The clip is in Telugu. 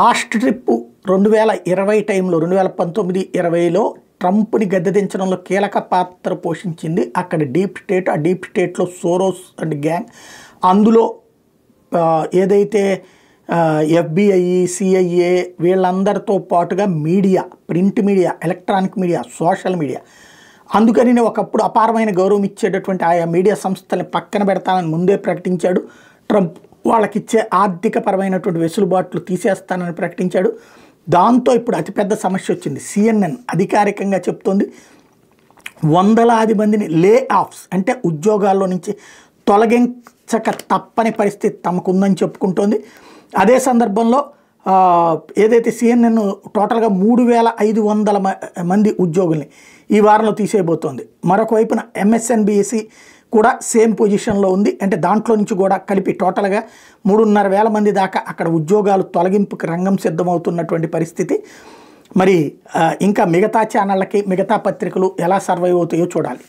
లాస్ట్ ట్రిప్ 2020 టైంలో 2019-20లో ట్రంప్ని గద్దెదించడంలో కీలక పాత్ర పోషించింది అక్కడ డీప్ స్టేట్. ఆ డీప్ స్టేట్లో సోరోస్ అండ్ గ్యాంగ్, అందులో ఏదైతే FBI, CIA వీళ్ళందరితో పాటుగా media, print media, electronic media, social media, అందుకని ఒకప్పుడు అపారమైన గౌరవం ఇచ్చేటటువంటి ఆయా మీడియా సంస్థల్ని పక్కన పెడతానని ముందే ప్రకటించాడు ట్రంప్. వాళ్ళకిచ్చే ఆర్థికపరమైనటువంటి వెసులుబాట్లు తీసేస్తానని ప్రకటించాడు. దాంతో ఇప్పుడు అతిపెద్ద సమస్య వచ్చింది. CNN అధికారికంగా చెప్తోంది వందలాది మందిని లే ఆఫ్స్ అంటే ఉద్యోగాల్లో నుంచి తొలగించక తప్పని పరిస్థితి తమకుందని చెప్పుకుంటోంది. అదే సందర్భంలో ఏదైతే CNN టోటల్గా 3500 మంది ఉద్యోగుల్ని ఈ వారంలో తీసేయబోతోంది. మరొక వైపున MSNBC కూడా సేమ్ పొజిషన్లో ఉంది. అంటే దాంట్లో నుంచి కూడా కలిపి టోటల్గా 3,500 మంది దాకా అక్కడ ఉద్యోగాలు తొలగింపుకి రంగం సిద్ధమవుతున్నటువంటి పరిస్థితి. మరి ఇంకా మిగతా ఛానళ్ళకి, మిగతా పత్రికలు ఎలా సర్వైవ్ అవుతాయో చూడాలి.